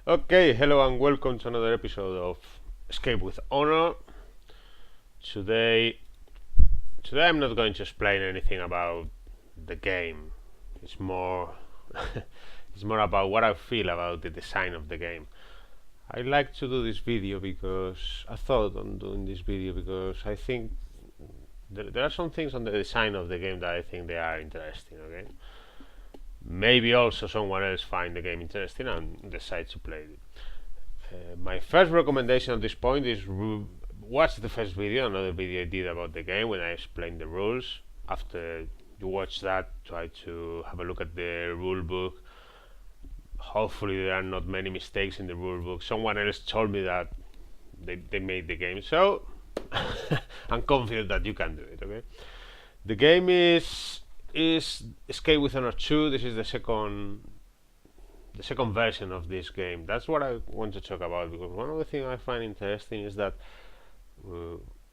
Okay, hello and welcome to another episode of Escape with Honor. Today, today I'm not going to explain anything about the game. It's more, it's more about what I feel about the design of the game. I like to do this video because I thought on doing this video because I think there are some things on the design of the game that I think they are interesting. Okay, maybe also someone else find the game interesting and decide to play it. My first recommendation at this point is watch the first video, another video I did about the game when I explained the rules. After you watch that, try to have a look at the rule book. Hopefully there are not many mistakes in the rule book. Someone else told me that they made the game, so I'm confident that you can do it. Okay, the game is Escape with Honor 2. This is the second version of this game. That's what I want to talk about, because one of the things I find interesting is that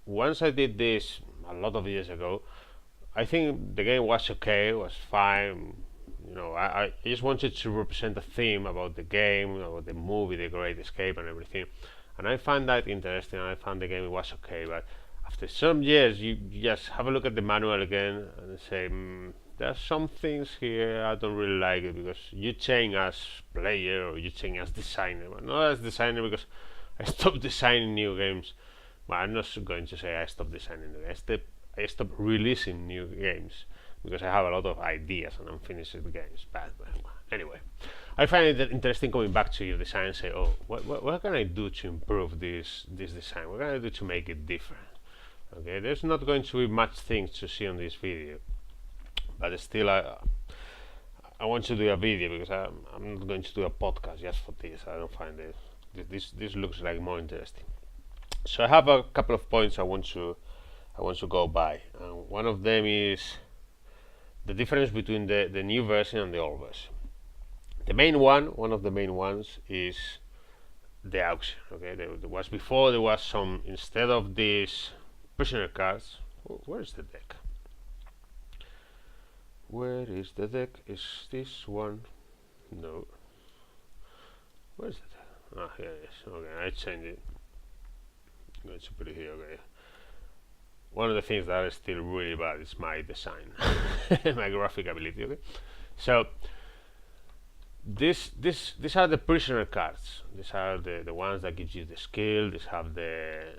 once I did this a lot of years ago, I think the game was okay, was fine. You know, I just wanted to represent a theme about the game, about the movie, The Great Escape, and everything. And I find that interesting. I found the game was okay, but after some years, you just have a look at the manual again and say, there's some things here I don't really like it, because you change as player or you change as designer. But not as designer, because I stopped designing new games. Well, I'm not going to say I stopped designing new games. I stopped releasing new games because I have a lot of ideas and unfinished games. But anyway, I find it interesting coming back to your design and say, oh, what can I do to improve this design? What can I do to make it different? Okay, there's not going to be much things to see on this video, but still I want to do a video because I'm not going to do a podcast just for this. I don't find this looks like more interesting. So I have a couple of points I want to go by. One of them is the difference between the new version and the old version. One of the main ones, is the auction. Okay, there was before, there was some, instead of these prisoner cards. Where is the deck? Where is the deck? Is this one? No. Where is it? Ah, here it is. Okay, I changed it. I'm going to put it here. Okay. One of the things that is still really bad is my design, my graphic ability. Okay. So these are the prisoner cards. These are the ones that give you the skill. These have the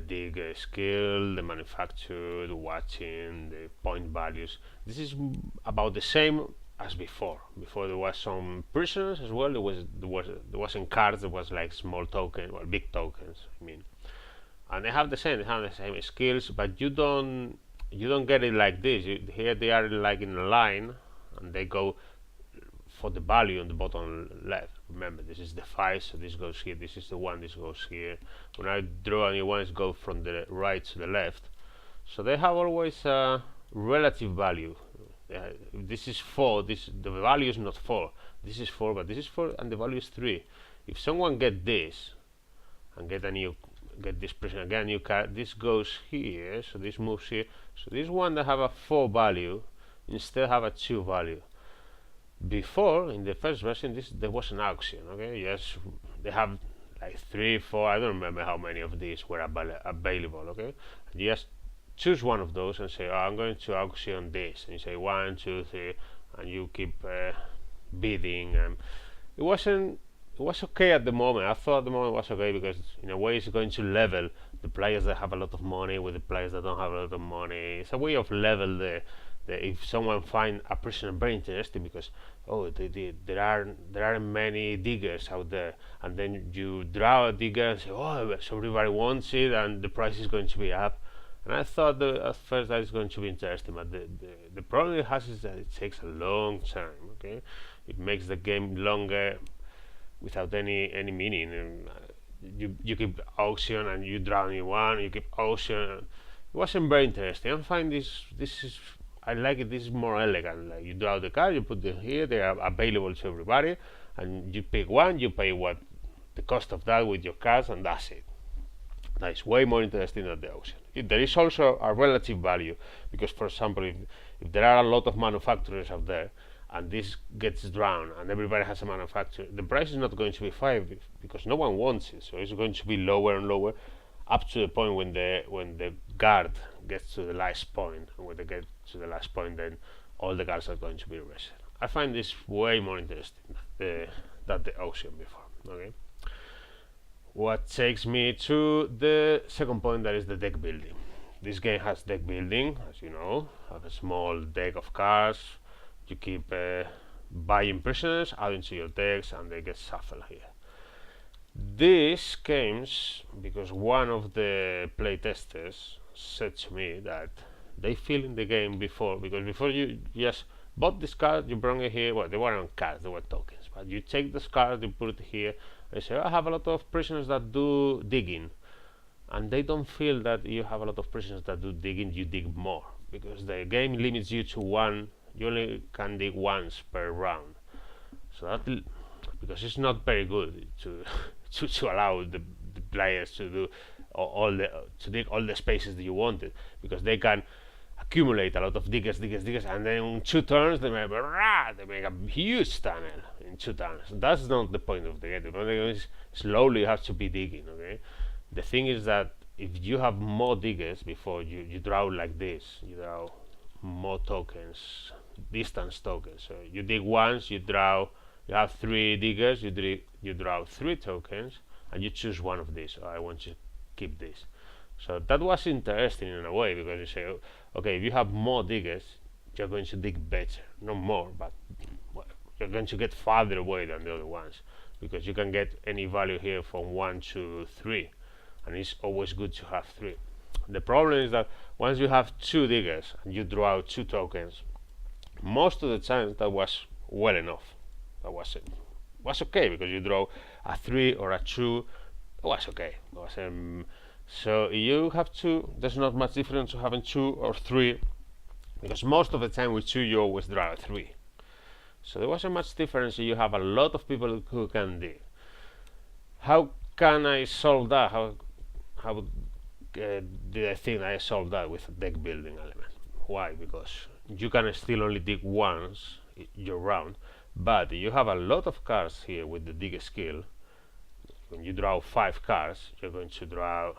dig skill, the manufacture, the watching, the point values. This is about the same as before. Before there was some prisoners as well. There wasn't cards. There was like small tokens, well, big tokens. I mean, and they have the same. They have the same skills, but you don't get it like this. Here they are like in a line, and they go for the value on the bottom left. Remember, this is the 5, so this goes here. This is the 1, this goes here. When I draw a new one, it goes from the right to the left. So they have always a relative value. This is 4. The value is not 4. This is 4, but this is 4, and the value is 3. If someone get this and get this prisoner, get a new card, this goes here. So this moves here. So this one that have a 4 value instead have a 2 value. Before, in the first version, there was an auction. Okay, yes, they have like 3, 4. I don't remember how many of these were available. Okay, you just choose one of those and say, oh, I'm going to auction this, and you say 1, 2, 3, and you keep bidding. It was okay at the moment. I thought at the moment it was okay because in a way it's going to level the players that have a lot of money with the players that don't have a lot of money. It's a way of level if someone find a prisoner very interesting, because there aren't many diggers out there, and then you draw a digger and say, oh, so everybody wants it and the price is going to be up. And I thought at first that is going to be interesting, but the problem it has is that it takes a long time. Okay, it makes the game longer without any meaning. And you keep auction and you draw a new one, you keep auction. It wasn't very interesting. I find this is, I like it. This is more elegant. Like, you draw the card, you put them here. They are available to everybody, and you pick one. You pay what the cost of that with your cards, and that's it. That is way more interesting than the auction. There is also a relative value, because, for example, if there are a lot of manufacturers out there, and this gets drowned, and everybody has a manufacturer, the price is not going to be 5 because no one wants it. So it's going to be lower and lower up to the point when the guard gets to the last point, and when they get to the last point, then all the guards are going to be reset. I find this way more interesting than the auction before. Okay. What takes me to the second point, that is the deck building. This game has deck building, as you know. Have a small deck of cards. You keep buying prisoners, adding to your decks, and they get shuffled here. This comes because one of the playtesters said to me that they feel in the game before, because before you just bought this card, you bring it here. Well, they weren't cards, they were tokens. But you take this card, you put it here, and say, I have a lot of prisoners that do digging. And they don't feel that you have a lot of prisoners that do digging, you dig more. Because the game limits you to one, you only can dig once per round. So that, because it's not very good to to allow the players to do to dig all the spaces that you wanted, because they can accumulate a lot of diggers, and then in 2 turns they make a huge tunnel in 2 turns. That's not the point of the game. The point of the game is slowly you have to be digging. Okay. The thing is that if you have more diggers before you draw like this, you draw more tokens, distance tokens. So you dig once, you you have 3 diggers, you draw 3 tokens, and you choose one of these. I want to keep this. So that was interesting in a way, because you say, okay, if you have more diggers, you're going to dig better, not more, but well, you're going to get farther away than the other ones, because you can get any value here from 1 to 3, and it's always good to have 3. The problem is that once you have 2 diggers and you draw out 2 tokens, most of the time that was well enough. That was it. Was okay, because you draw a 3 or a 2. It was okay. It was, so you have 2. There's not much difference to having 2 or 3, because most of the time with 2 you always draw a 3. So there wasn't much difference. You have a lot of people who can dig. How can I solve that? How did I think I solved that with a deck building element? Why? Because you can still only dig once your round, but you have a lot of cards here with the dig skill. When you draw 5 cards, you're going to draw,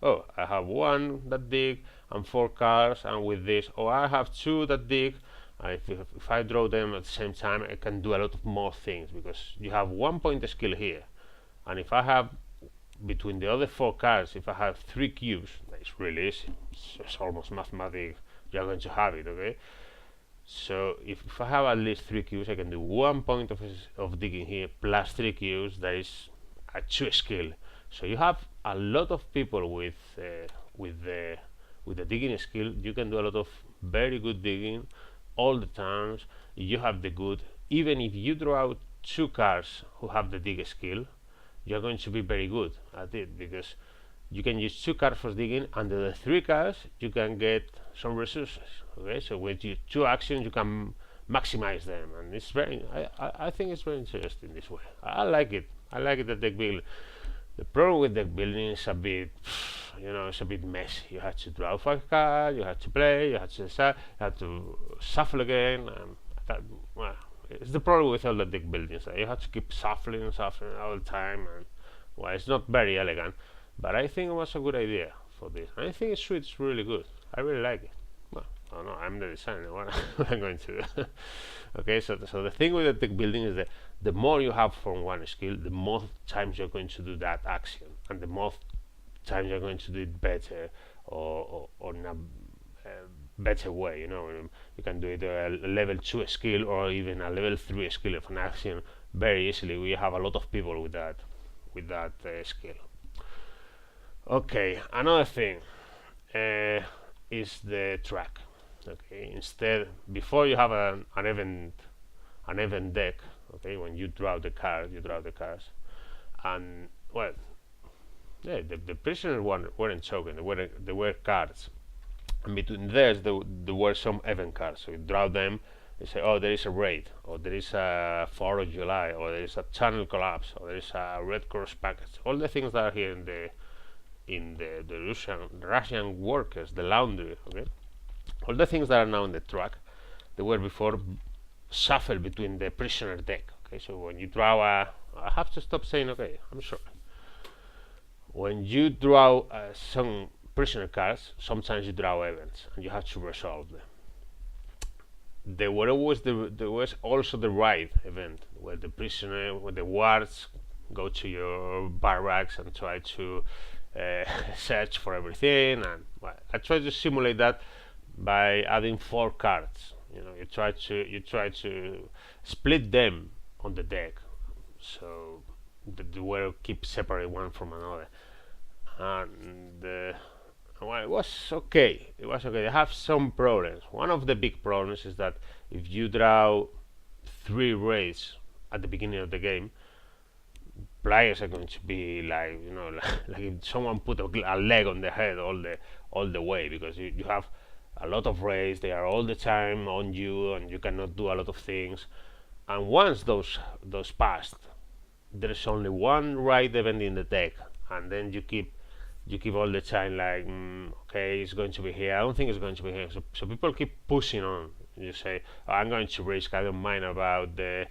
oh, I have 1 that dig and 4 cards, and with this, oh, I have 2 that dig, and if I draw them at the same time, I can do a lot of more things, because you have 1 point skill here, and if I have between the other 4 cards, if I have 3 cubes, that's really easy. It's almost mathematical. You're going to have it, okay? So if I have at least 3 cubes, I can do 1 point of digging here plus 3 cubes. That is a 2 skill. So you have a lot of people with the digging skill. You can do a lot of very good digging all the times. You have the good. Even if you draw out 2 cards who have the dig skill, you're going to be very good at it, because you can use 2 cards for digging, and the 3 cards you can get some resources. Okay, so with your 2 actions you can maximize them, and it's very. I think it's very interesting this way. I like it. I like it, the deck building. The problem with deck building is a bit, it's a bit messy. You have to draw 5 cards, you have to play, you have to decide, you have to shuffle again, and well, it's the problem with all the deck building. So you have to keep shuffling all the time, and well, it's not very elegant. But I think it was a good idea for this. I think it suits really good. I really like it. Well, I don't know, I'm the designer. What I'm going to do? Okay, so the thing with the deck building is that the more you have from one skill, the more times you're going to do that action, and the more times you're going to do it better, or in a better way. You can do it a level 2 skill or even a level 3 skill of an action very easily. We have a lot of people with that skill. Okay, another thing is the track. Okay, instead, before you have an event deck. Okay, when you draw the cards, and well, yeah, the prisoners weren't token. They were cards, and between theirs there were some event cards. So you draw them. You say, oh, there is a raid, or there is a 4th of July, or there is a channel collapse, or there is a Red Cross package. All the things that are here in the Russian workers, the laundry. Okay, all the things that are now in the track, they were before shuffle between the prisoner deck. Okay, so when you draw a, I have to stop saying okay. I'm sorry. When you draw some prisoner cards, sometimes you draw events, and you have to resolve them. There was also the right event where the prisoner, where the wards go to your barracks and try to search for everything. And well, I try to simulate that by adding 4 cards. You try to split them on the deck, so they will keep separate one from another. And well, it was okay. It was okay. They have some problems. One of the big problems is that if you draw 3 raids at the beginning of the game, players are going to be like, like if someone put a leg on the head all the way, because you have a lot of raids. They are all the time on you, and you cannot do a lot of things. And once those passed, there is only one raid event in the deck, and then you keep all the time like, okay, it's going to be here. I don't think it's going to be here. So people keep pushing on. You say, oh, I'm going to risk. I don't mind about the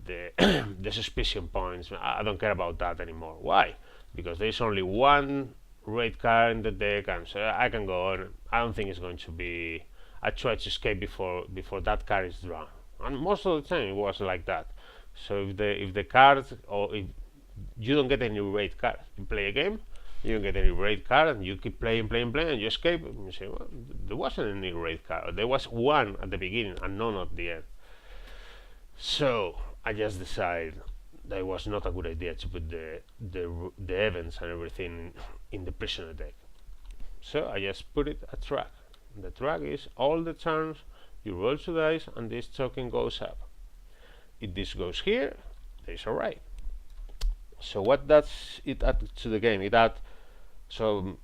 the suspicion points. I don't care about that anymore. Why? Because there's only one red card in the deck, and so I can go on. I don't think it's going to be. I try to escape before that card is drawn, and most of the time it was like that. So if the cards, or if you don't get any red card, you play a game, you don't get any red card, and you keep playing, and you escape. And you say, well, there wasn't any red card. There was one at the beginning and none at the end. So I just decided that it was not a good idea to put the events and everything in the prisoner deck. So I just put it a track. The track is all the turns you roll 2 dice and this token goes up. If this goes here, there's a right. So what does it add to the game? It adds some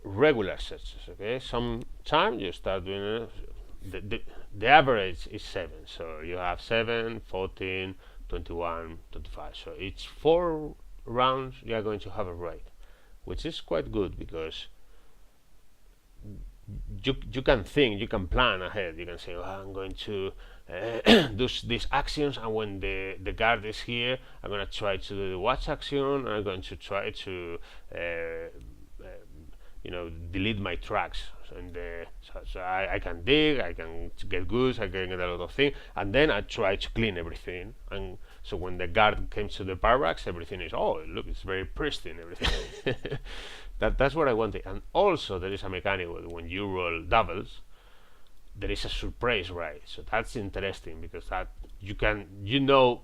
regular searches. Okay, sometimes you start doing the average is 7. So you have 7, 14, 21, 25. So each 4 rounds you are going to have a right, which is quite good because you can think, you can plan ahead. You can say, oh, I'm going to do these actions, and when the guard is here, I'm going to try to do the watch action, and I'm going to try to delete my tracks. And so I can dig, I can get goods, I can get a lot of things, and then I try to clean everything. And so when the guard came to the barracks, everything is, oh, look, it's very pristine, everything. That's what I wanted. And also there is a mechanic where when you roll doubles, there is a surprise, right? So that's interesting because that you know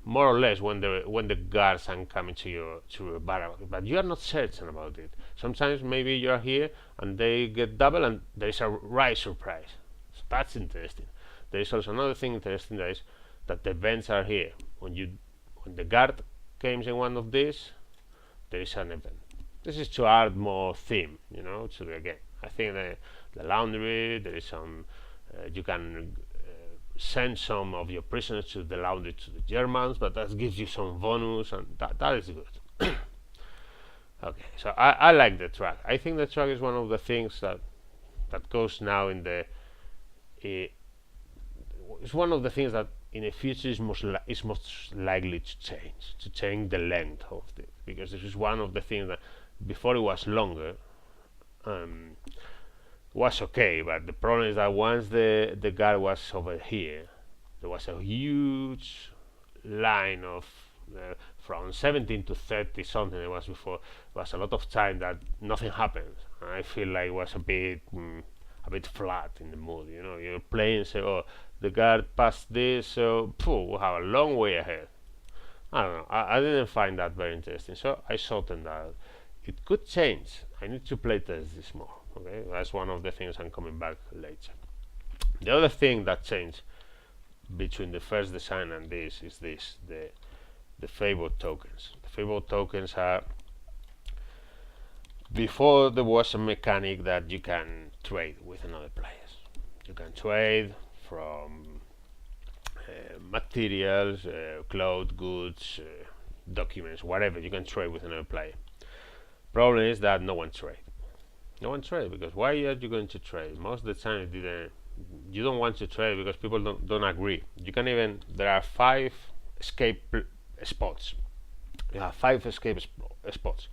more or less when the guards are coming to your barrack, but you are not certain about it. Sometimes maybe you are here and they get double and there is a right surprise. So that's interesting. There is also another thing interesting, that is that the events are here. When the guard comes in one of these, there is an event. This is to add more theme, to the game. I think the laundry, there is some, you can send some of your prisoners to the laundry to the Germans, but that gives you some bonus, and that is good. Okay, so I like the track. I think the track is one of the things that goes now in the. It's one of the things that in the future is most likely to change the length of it, because this is one of the things that before it was longer. Was okay, but the problem is that once the guy was over here, there was a huge line of from 17 to 30 something. It was before. It was a lot of time that nothing happened. And I feel like it was a bit flat in the mood. You're playing, say, oh, the guard passed this, so we have a long way ahead. I don't know. I didn't find that very interesting, so I shortened that. It could change. I need to play test this more. Okay, that's one of the things I'm coming back later. The other thing that changed between the first design and this is the favored tokens. The favored tokens are, before there was a mechanic that you can trade with another players. You can trade from materials, clothes, goods, documents, whatever. You can trade with another player. Problem is that no one trades. No one trade, because why are you going to trade? Most of the time it you don't want to trade because people don't agree. You can even, there are 5 escape spots. You have 5 escape spots,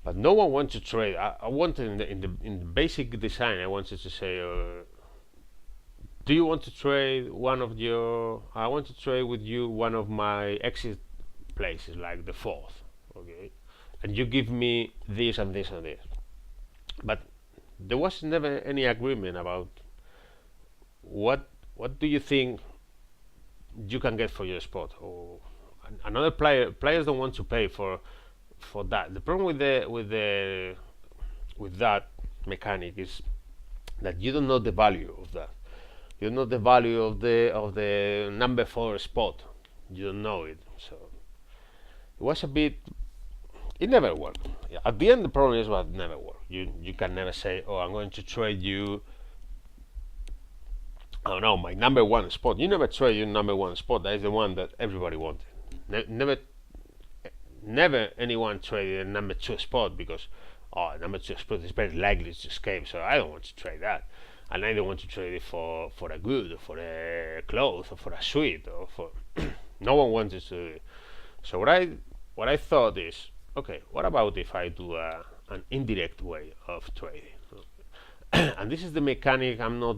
but no one wants to trade. I wanted in the basic design, I wanted to say, do you want to trade one of your? I want to trade with you one of my exit places, like the 4th, okay? And you give me this and this and this. But there was never any agreement about what do you think you can get for your spot, or another players don't want to pay for that. The problem with that mechanic is that you don't know the value of that. You don't know the value of the number 4 spot. You don't know it. So it was a bit, it never worked. At the end, the problem is what never worked. You can never say, oh, I'm going to trade you, I don't know, my number 1 spot. You never trade your number 1 spot. That is the one that everybody wanted. Never anyone traded a number 2 spot because, oh, number 2 spot is very likely to escape, so I don't want to trade that. And I don't want to trade it for a good, or for a clothes, or for a suite, or for no one wanted to do it. So what I thought is, okay, what about if I do an indirect way of trading? And this is the mechanic I'm not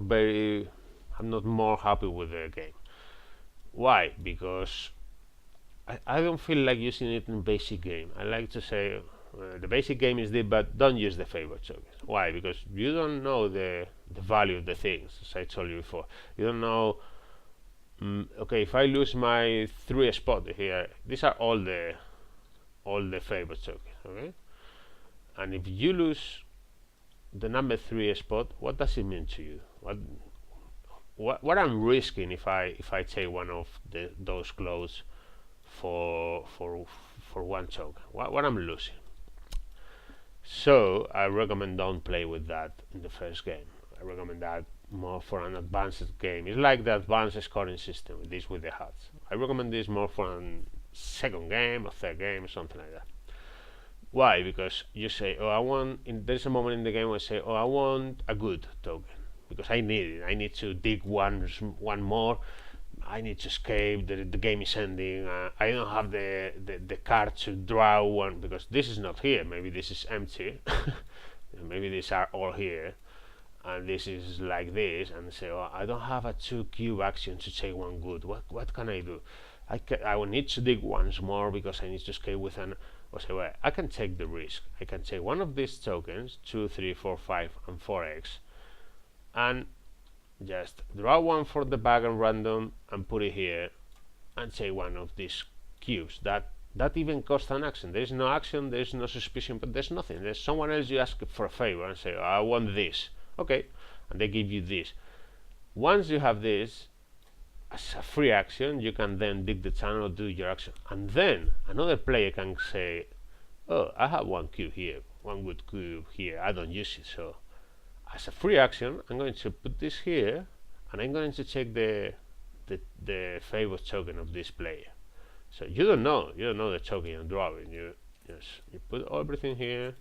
more happy with the game. Why? Because I don't feel like using it in basic game. I like to say the basic game is this, but don't use the favorite tokens. Why? Because you don't know the value of the things, as I told you before. You don't know. Okay, if I lose my 3 spot here, these are all the favorite tokens. Okay, and if you lose the number 3 spot, what does it mean to you? What I'm risking if I take one of those clothes for 1 token? What I'm losing? So I recommend don't play with that in the first game. I recommend that more for an advanced game. It's like the advanced scoring system, this with the hats. I recommend this more for a second game or third game or something like that. Why? Because you say, oh, there's a moment in the game where I say, oh, I want a good token because I need it. I need to dig one more. I need to escape. The game is ending. I don't have the card to draw one because this is not here. Maybe this is empty. Maybe these are all here, and this is like this. And say, oh, I don't have a 2 cube action to take one good. What can I do? I will need to dig once more because I need to escape with an. Or say, well, I can take the risk. I can take one of these tokens, 2, 3, 4, 5, and 4x, and just draw one for the bag and random and put it here, and take one of these cubes. That even costs an action. There is no action, there is no suspicion, but there's nothing. There's someone else you ask for a favor and say, oh, I want this. Okay, and they give you this. Once you have this as a free action, you can then dig the channel, do your action, and then another player can say, oh, I have 1 cube here, 1 good cube here, I don't use it, so as a free action I'm going to put this here, and I'm going to check the favorite token of this player. So you don't know the token you're drawing. You put everything here,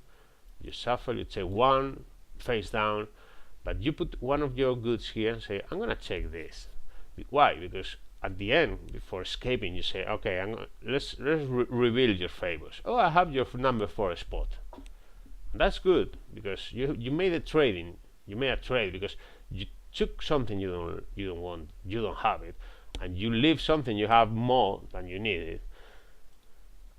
you shuffle, you take 1 face down, but you put one of your goods here and say, I'm gonna check this. Why? Because at the end, before escaping, you say, okay, let's reveal your favors. Oh, I have your number 4 spot. That's good because you made a trading. You made a trade because you took something you don't want, you don't have it, and you leave something you have more than you needed,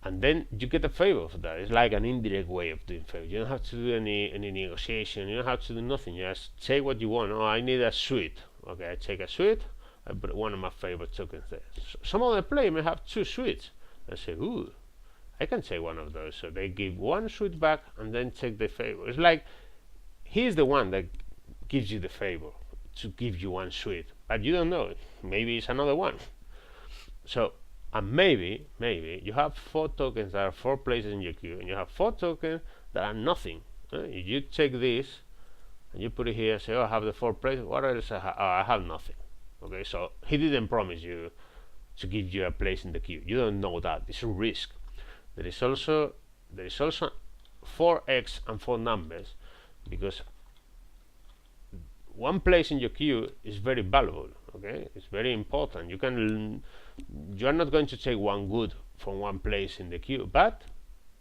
and then you get a favor for that. It's like an indirect way of doing favors. You don't have to do any negotiation. You don't have to do nothing. You just take what you want. Oh, I need a suite. Okay, I take a suite. I put one of my favorite tokens there. Some other player may have 2 suites. I say, ooh, I can take one of those. So they give 1 suite back and then take the favor. It's like he's the one that gives you the favor to give you 1 suite, but you don't know it. Maybe it's another one. So maybe you have 4 tokens that are 4 places in your queue, and you have 4 tokens that are nothing. You take this and you put it here and say, oh, I have the 4 places. What else I have? Oh, I have nothing. Okay, so he didn't promise you to give you a place in the queue. You don't know that. It's a risk. There is also 4x and 4 numbers, because one place in your queue is very valuable. Okay, it's very important. You are not going to take one good from one place in the queue, but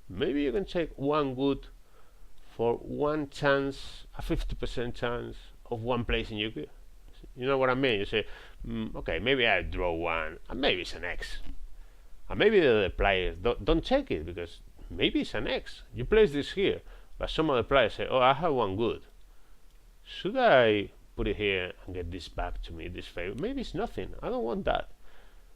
maybe you can take one good for one chance, a 50% chance of one place in your queue. You know what I mean? You say, okay, maybe I draw one, and maybe it's an X. And maybe the other players don't check it because maybe it's an X. You place this here, but some other players say, oh, I have one good. Should I put it here and get this back to me, this favor? Maybe it's nothing. I don't want that.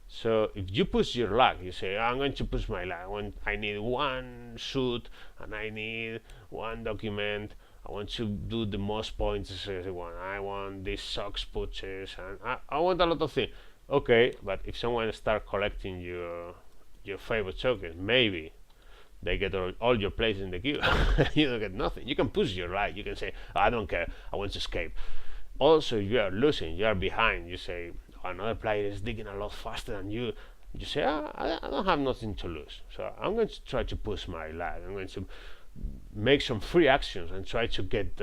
So if you push your luck, you say, I'm going to push my luck. I need one shoot and I need one document. I want to do the most points as everyone. I want these socks purchase and I want a lot of things. Okay, but if someone start collecting your favorite tokens, maybe they get all your places in the queue. You don't get nothing. You can push your luck. You can say, I don't care. I want to escape. Also, if you are losing, you are behind. You say, another player is digging a lot faster than you. You say, I don't have nothing to lose, so I'm going to try to push my luck. I'm going to make some free actions and try to get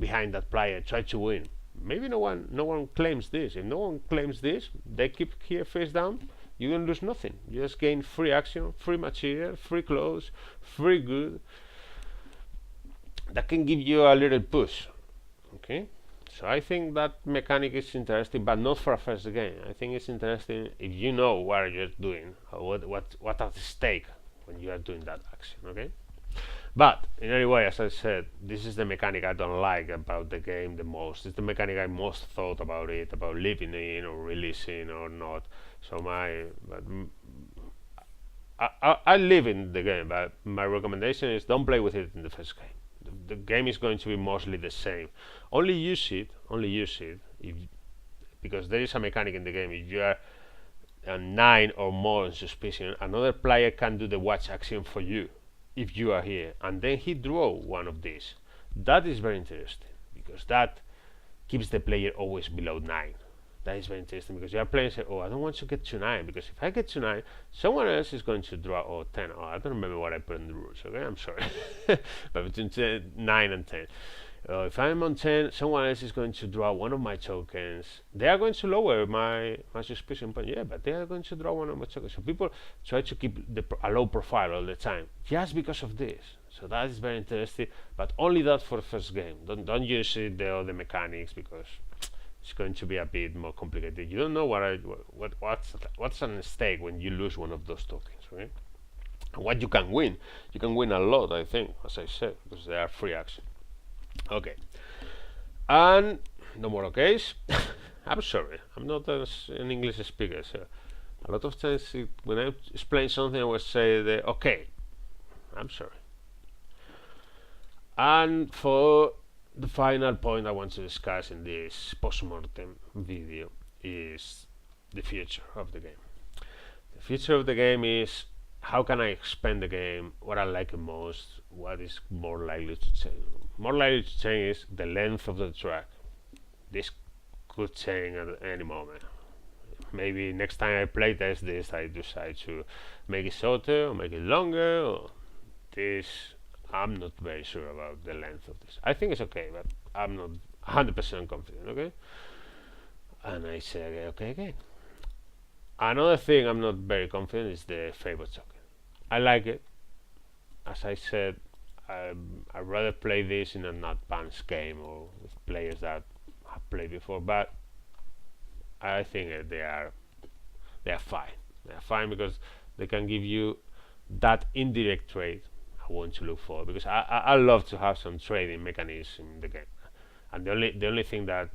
behind that player, try to win. Maybe no one claims this. If no one claims this, they keep here face down. You don't lose nothing. You just gain free action, free material, free clothes, free good. That can give you a little push. Okay. So I think that mechanic is interesting, but not for a first game. I think it's interesting if you know what you're doing, or what at stake when you are doing that action. Okay. But in any way, as I said, this is the mechanic I don't like about the game the most. It's the mechanic I most thought about it, about living in or releasing or not. So I live in the game, but my recommendation is don't play with it in the first game. The game is going to be mostly the same. Only use it because there is a mechanic in the game. If you are a 9 or more in suspicion, another player can do the watch action for you if you are here, and then he draw one of these. That is very interesting because that keeps the player always below 9. That is very interesting because you are playing and say, oh, I don't want to get to 9 because if I get to 9, someone else is going to draw 10. Oh, I don't remember what I put in the rules. Okay, I'm sorry. But between 9 and 10. If I'm on 10, someone else is going to draw one of my tokens. They are going to lower my suspicion point. Yeah, but they are going to draw one of my tokens. So people try to keep a low profile all the time just because of this. So that is very interesting, but only that for the first game. Don't use it, the other mechanics, because it's going to be a bit more complicated. You don't know what's at stake when you lose one of those tokens, right? And what you can win. You can win a lot, I think, as I said, because they are free action. Okay, and no more okays. I'm sorry, I'm not an English speaker, so a lot of times when I explain something I will say the okay. I'm sorry. And for the final point I want to discuss in this postmortem video is the future of the game. The future of the game is how can I expand the game, what I like the most, what is more likely to change. More likely to change is the length of the track. This could change at any moment. Maybe next time I play test this, I decide to make it shorter or make it longer. Or this, I'm not very sure about the length of this. I think it's okay, but I'm not 100% confident. Okay, and I say okay again. Another thing I'm not very confident is the favorite token. I like it. As I said, I'd rather play this in an advanced game or with players that have played before, but I think they are fine. They are fine because they can give you that indirect trade I want to look for, because I love to have some trading mechanism in the game, and the only thing that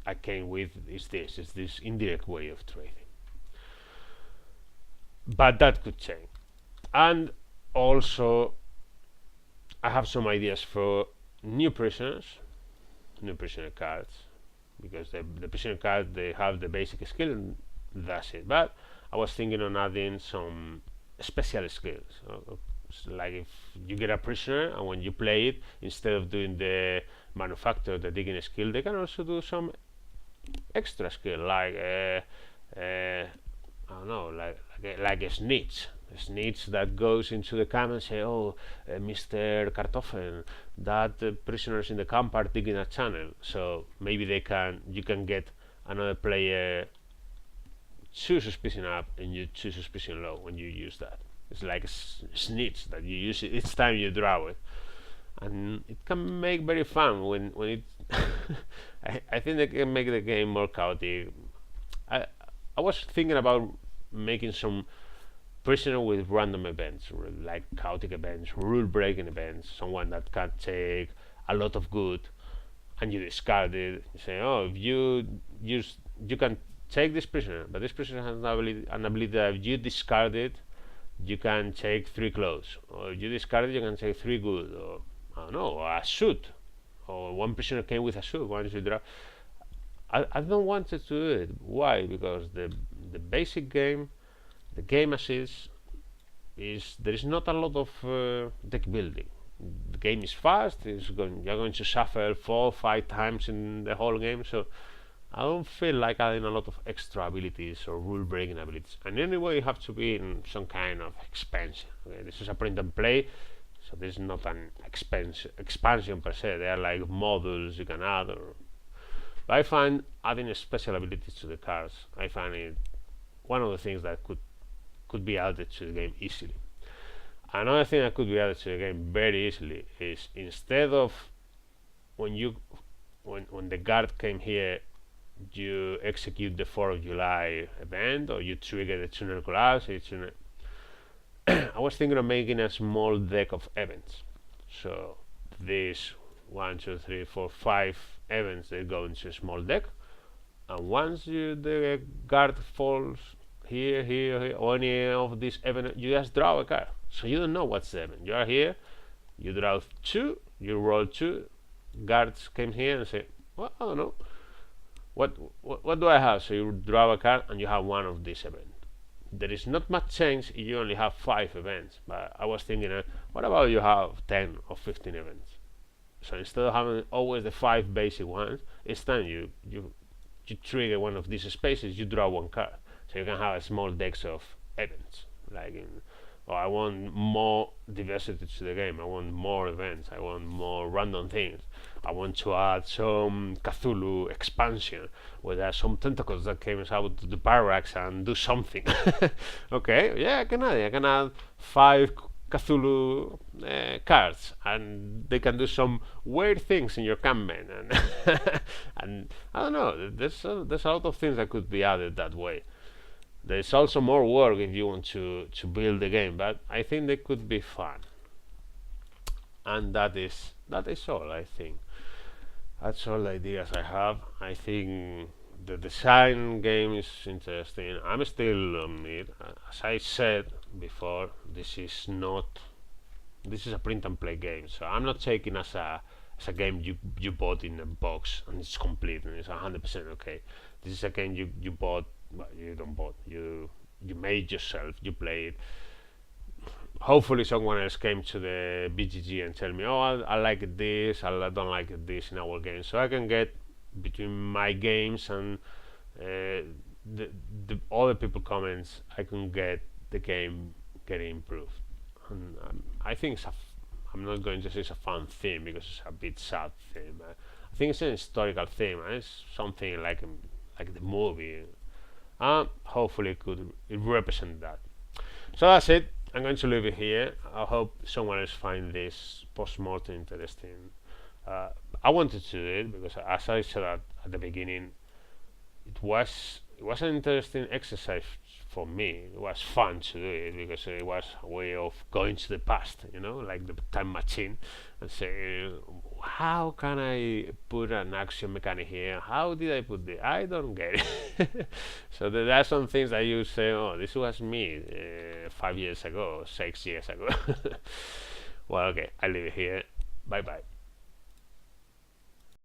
I came with is this indirect way of trading. But that could change. And also I have some ideas for new prisoner cards, because the prisoner cards, they have the basic skill and that's it. But I was thinking on adding some special skills. Like if you get a prisoner and when you play it, instead of doing the manufacture, the digging skill, they can also do some extra skill like I don't know, like a snitch that goes into the camp and say, "Oh, Mr. Kartoffel, that prisoners in the camp are digging a channel, so maybe you can get another player too suspicion up and you too suspicion low when you use that. It's like a snitch that you use it each time you draw it, and it can make very fun when it. I think they can make the game more chaotic. I I was thinking about making some prisoner with random events, like chaotic events, rule breaking events, someone that can take a lot of good and you discard it. You say, oh, if you use, you can take this prisoner, but this prisoner has an ability that if you discard it, you can take 3 clothes, or if you discard it, you can take 3 good, or I don't know, or a suit, or one prisoner came with a suit. Once you draw, I don't want to do it. Why? Because the basic game, the game as is there is not a lot of deck building. The game is fast. You're going to shuffle 4 or 5 times in the whole game, so I don't feel like adding a lot of extra abilities or rule breaking abilities. And anyway, you have to be in some kind of expansion. Okay? This is a print and play, so this is not an expansion per se. They are like modules you can add. But I find adding special abilities to the cards, I find it one of the things that could be added to the game easily. Another thing that could be added to the game very easily is instead of when the guard came here, you execute the 4th of July event, or you trigger the tunnel collapse. I was thinking of making a small deck of events. So these 1, 2, 3, 4, 5 events, they go into a small deck, and once the guard falls here, or any of these events, you just draw a card. So you don't know what's the event. You are here, you draw 2, you roll 2, guards came here and say, well, I don't know. What do I have? So you draw a card and you have one of these events. There is not much change if you only have 5 events. But I was thinking, what about you have 10 or 15 events? So instead of having always the 5 basic ones, each time you trigger one of these spaces, you draw 1 card. So you can have a small decks of events. I want more diversity to the game. I want more events. I want more random things. I want to add some Cthulhu expansion where there are some tentacles that came out to the barracks and do something. Okay, yeah, I can add 5 Cthulhu cards, and they can do some weird things in your campaign, and I don't know. There's a lot of things that could be added that way. There's also more work if you want to build the game, but I think they could be fun. And that is all. I think that's all the ideas I have. I think the design game is interesting. I'm still on it. As I said before, this is a print and play game, so I'm not taking as a game you bought in a box and it's complete and it's 100% okay. This is a game you bought. Well, you don't bought. You made yourself. You played. Hopefully, someone else came to the BGG and tell me, "Oh, I like this. I don't like this in our game." So I can get between my games and the other people comments. I can get the game getting improved. And I think I'm not going to say it's a fun theme because it's a bit sad theme. I think it's an historical theme. It's something like the movie. Hopefully it represent that. So that's it. I'm going to leave it here. I hope someone else find this Postmortem interesting. I wanted to do it because, as I said at the beginning, it was an interesting exercise for me. It was fun to do it because it was a way of going to the past, like the time machine, and say, how can I put an action mechanic here? How did I put this? I don't get it. So there are some things that you say, oh, this was me 5 years ago, 6 years ago. Well, okay, I leave it here. Bye bye.